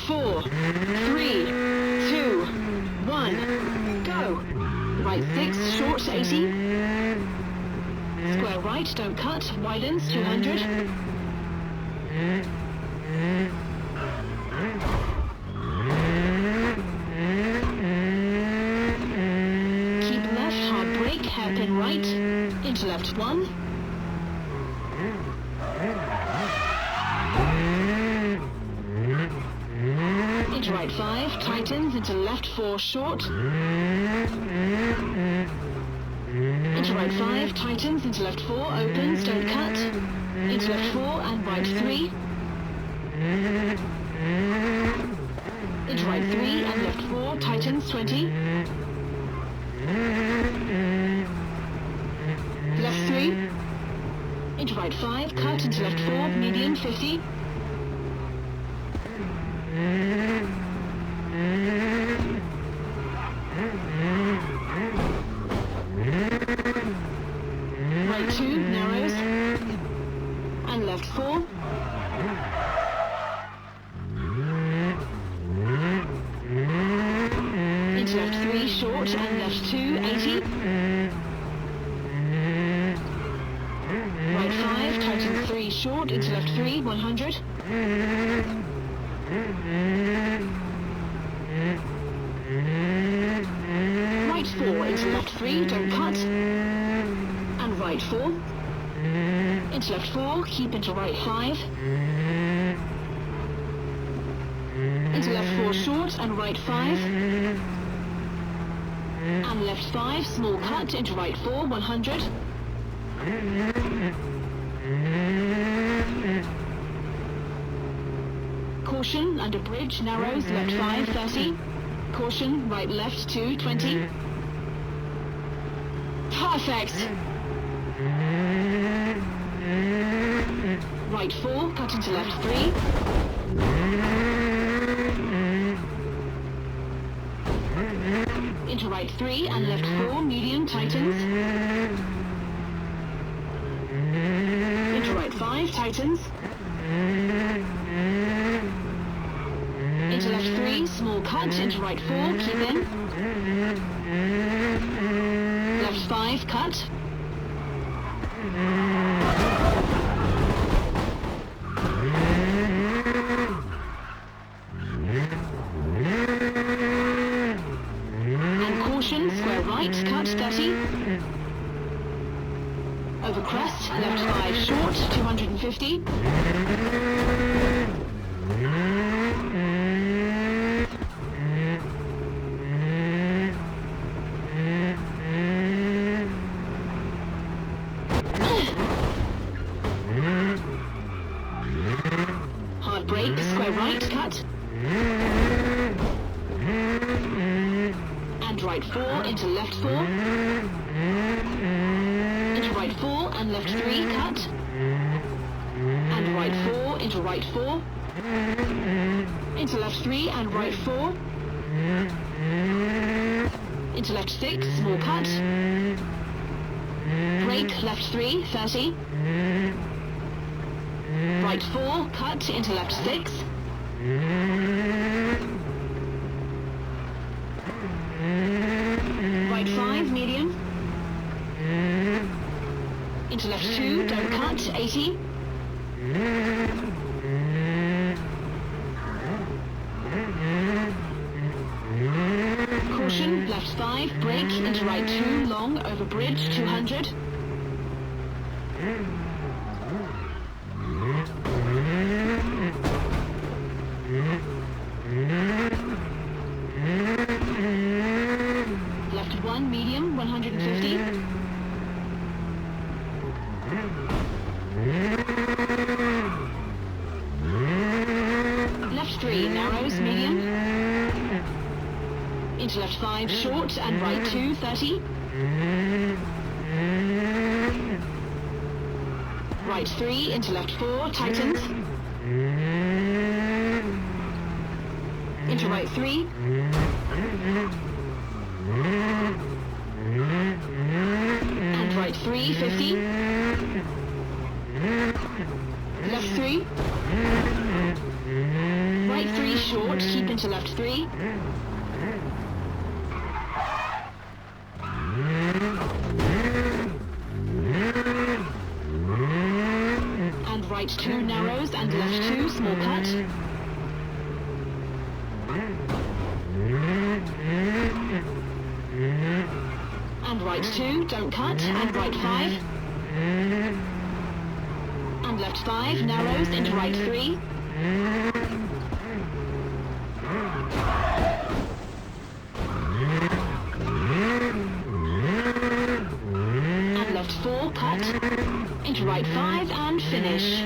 4, 3, 2, 1, go. Right 6, short 80. Square right, don't cut, widens 200. Keep left, hard brake, hairpin right, into left 1. Into right 5, tightens, into left 4, short. Into right 5, tightens, into left 4, opens, don't cut. Into left 4 and right 3. Into right 3 and left 4, tightens, 20. Left 3. Into right 5, cut, into left 4, medium, 50. Right 2, narrows, and left 4. Into left 3, short, and left 2, 80. Right 5, tightens 3, short, into left 3, 100. Right 4, into left 3, don't cut. And right 4. Into left 4, keep into right 5. Into left 4, short, and right 5. And left 5, small cut, into right 4, 100. Caution, under bridge, narrows, left 5, 30. Caution, right left 2, 20. Perfect! Right 4, cut into left 3. Into right 3 and left 4, medium, tightens. Into right 5, tightens. Into left 3, small cut, into right 4, keep in. Left 5, cut. And caution, square right, cut, 30. Over crest, left 5, short, 250. Hard brake, square right, cut. And right 4 into left 4. Into right 4 and left 3, cut. And right 4 into right 4. Into left 3 and right 4. Into left 6, small cut. Brake, left 3, 30. Right 4, cut, into left 6. Right 5, medium. Into left 2, don't cut, 80. Caution, left 5, brake, into right 2, long, over bridge, 200. Left 1, medium, 150. Left 3, narrows, medium. Into left 5, short, and right 2, 30. Right 3, into left 4, tightens. Into right 3. And right 3, 50. Left 3. Right 3 short, keep into left 3. And right 2 narrows and left 2, small cut. And right 2, don't cut, and right 5. And left 5, narrows into right 3. And left 4, cut, into right 5 and finish.